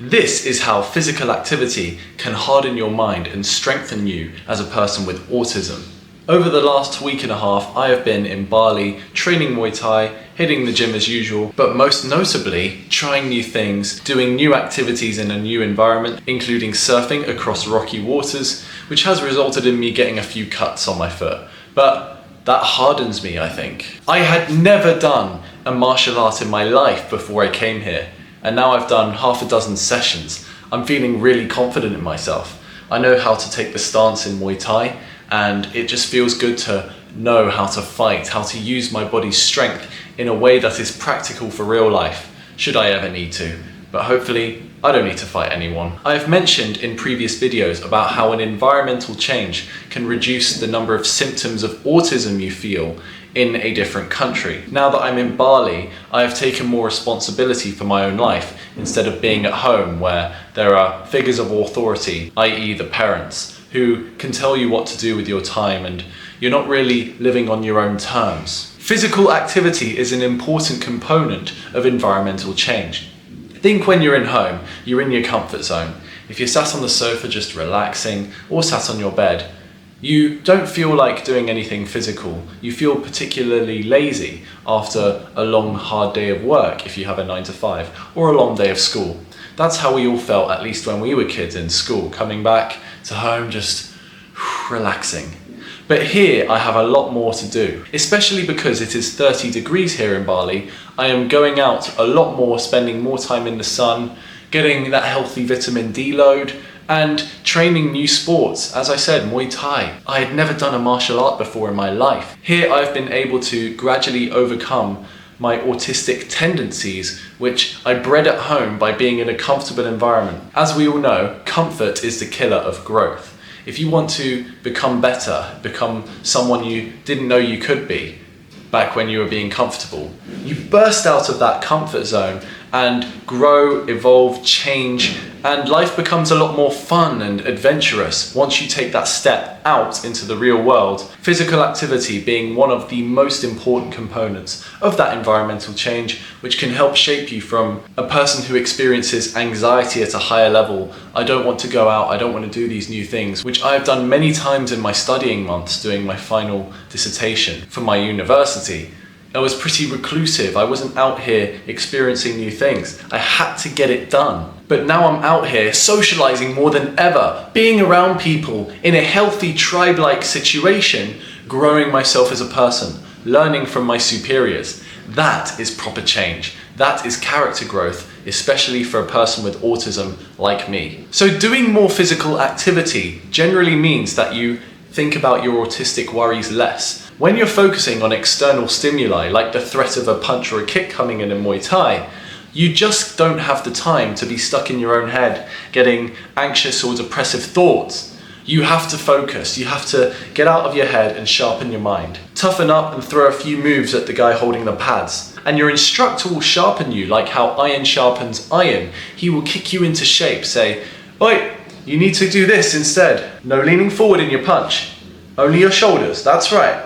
This is how physical activity can harden your mind and strengthen you as a person with autism. Over the last week and a half, I have been in Bali training Muay Thai, hitting the gym as usual, but most notably trying new things, doing new activities in a new environment, including surfing across rocky waters, which has resulted in me getting a few cuts on my foot. But that hardens me, I think. I had never done a martial art in my life before I came here, and now I've done half a dozen sessions. I'm feeling really confident in myself. I know how to take the stance in Muay Thai, and it just feels good to know how to fight, how to use my body's strength in a way that is practical for real life, should I ever need to. But hopefully, I don't need to fight anyone. I have mentioned in previous videos about how an environmental change can reduce the number of symptoms of autism you feel in a different country. Now that I'm in Bali, I have taken more responsibility for my own life instead of being at home where there are figures of authority, i.e. the parents, who can tell you what to do with your time and you're not really living on your own terms. Physical activity is an important component of environmental change. Think when you're in home, you're in your comfort zone. If you're sat on the sofa just relaxing or sat on your bed, you don't feel like doing anything physical. You feel particularly lazy after a long, hard day of work if you have a 9 to 5 or a long day of school. That's how we all felt, at least when we were kids in school, coming back to home just relaxing. But here I have a lot more to do, especially because it is 30 degrees here in Bali. I am going out a lot more, spending more time in the sun, getting that healthy vitamin D load, and training new sports. As I said, Muay Thai. I had never done a martial art before in my life. Here I've been able to gradually overcome my autistic tendencies, which I bred at home by being in a comfortable environment. As we all know, comfort is the killer of growth. If you want to become better, become someone you didn't know you could be back when you were being comfortable, you burst out of that comfort zone and grow, evolve, change, and life becomes a lot more fun and adventurous once you take that step out into the real world. Physical activity being one of the most important components of that environmental change, which can help shape you from a person who experiences anxiety at a higher level. I don't want to go out, I don't want to do these new things, which I've done many times in my studying months doing my final dissertation for my university. I was pretty reclusive. I wasn't out here experiencing new things. I had to get it done. But now I'm out here socializing more than ever, being around people in a healthy tribe-like situation, growing myself as a person, learning from my superiors. That is proper change. That is character growth, especially for a person with autism like me. So doing more physical activity generally means that you think about your autistic worries less. When you're focusing on external stimuli, like the threat of a punch or a kick coming in Muay Thai, you just don't have the time to be stuck in your own head, getting anxious or depressive thoughts. You have to focus, you have to get out of your head and sharpen your mind. Toughen up and throw a few moves at the guy holding the pads. And your instructor will sharpen you like how iron sharpens iron. He will kick you into shape, say, "Oi, you need to do this instead. No leaning forward in your punch. Only your shoulders, that's right."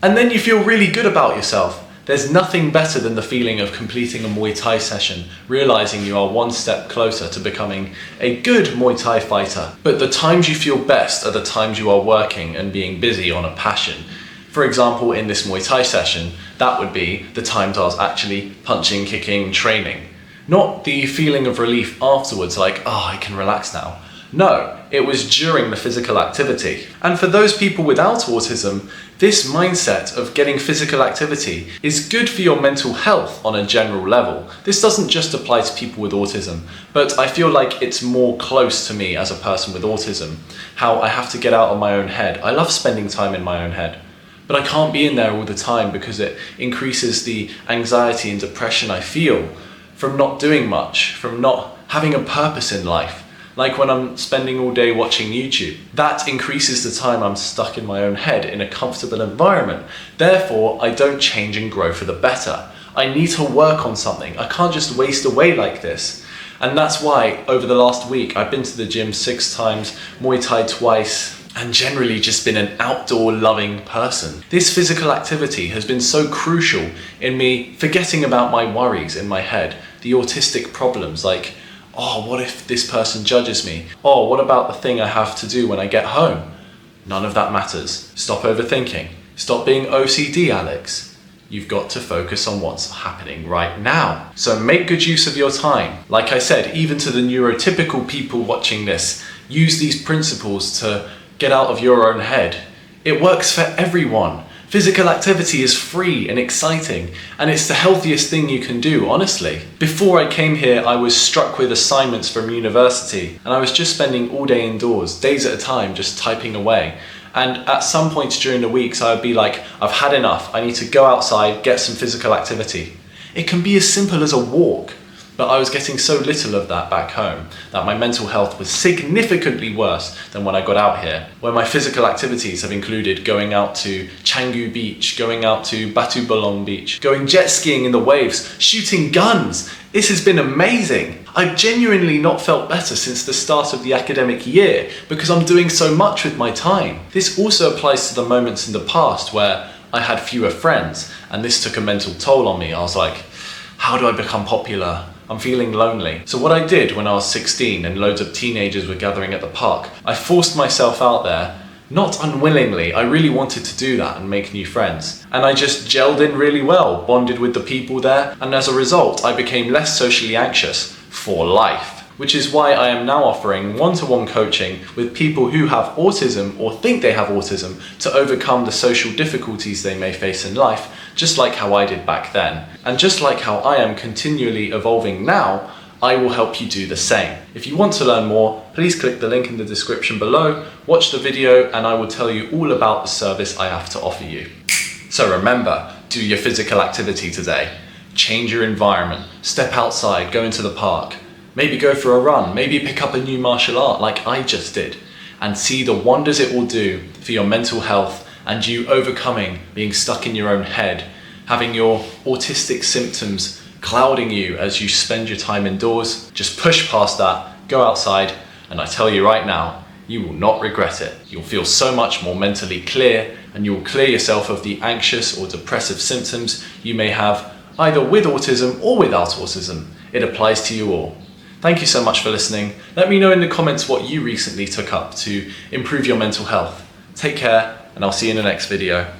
And then you feel really good about yourself. There's nothing better than the feeling of completing a Muay Thai session, realizing you are one step closer to becoming a good Muay Thai fighter. But the times you feel best are the times you are working and being busy on a passion. For example, in this Muay Thai session, that would be the times I was actually punching, kicking, training. Not the feeling of relief afterwards, like, oh, I can relax now. No, it was during the physical activity. And for those people without autism, this mindset of getting physical activity is good for your mental health on a general level. This doesn't just apply to people with autism, but I feel like it's more close to me as a person with autism, how I have to get out of my own head. I love spending time in my own head, but I can't be in there all the time because it increases the anxiety and depression I feel from not doing much, from not having a purpose in life. Like when I'm spending all day watching YouTube. That increases the time I'm stuck in my own head in a comfortable environment. Therefore, I don't change and grow for the better. I need to work on something. I can't just waste away like this. And that's why over the last week, I've been to the gym 6 times, Muay Thai twice, and generally just been an outdoor loving person. This physical activity has been so crucial in me forgetting about my worries in my head, the autistic problems like, Oh, what if this person judges me? Oh, what about the thing I have to do when I get home? None of that matters. Stop overthinking. Stop being OCD, Alex. You've got to focus on what's happening right now. So make good use of your time. Like I said, even to the neurotypical people watching this, use these principles to get out of your own head. It works for everyone. Physical activity is free and exciting, and it's the healthiest thing you can do, honestly. Before I came here, I was struck with assignments from university, and I was just spending all day indoors, days at a time, just typing away. And at some points during the weeks, I would be like, I've had enough. I need to go outside, get some physical activity. It can be as simple as a walk. But I was getting so little of that back home that my mental health was significantly worse than when I got out here, where my physical activities have included going out to Canggu Beach, going out to Batu Bolong Beach, going jet skiing in the waves, shooting guns. This has been amazing. I've genuinely not felt better since the start of the academic year because I'm doing so much with my time. This also applies to the moments in the past where I had fewer friends and this took a mental toll on me. I was like, how do I become popular? I'm feeling lonely. So what I did when I was 16 and loads of teenagers were gathering at the park, I forced myself out there, not unwillingly. I really wanted to do that and make new friends. And I just gelled in really well, bonded with the people there, and as a result, I became less socially anxious for life. Which is why I am now offering one-to-one coaching with people who have autism or think they have autism to overcome the social difficulties they may face in life, just like how I did back then. And just like how I am continually evolving now, I will help you do the same. If you want to learn more, please click the link in the description below, watch the video, and I will tell you all about the service I have to offer you. So remember, do your physical activity today. Change your environment, step outside, go into the park. Maybe go for a run, maybe pick up a new martial art like I just did, and see the wonders it will do for your mental health and you overcoming being stuck in your own head, having your autistic symptoms clouding you as you spend your time indoors. Just push past that, go outside, and I tell you right now, you will not regret it. You'll feel so much more mentally clear, and you will clear yourself of the anxious or depressive symptoms you may have either with autism or without autism. It applies to you all. Thank you so much for listening. Let me know in the comments what you recently took up to improve your mental health. Take care, and I'll see you in the next video.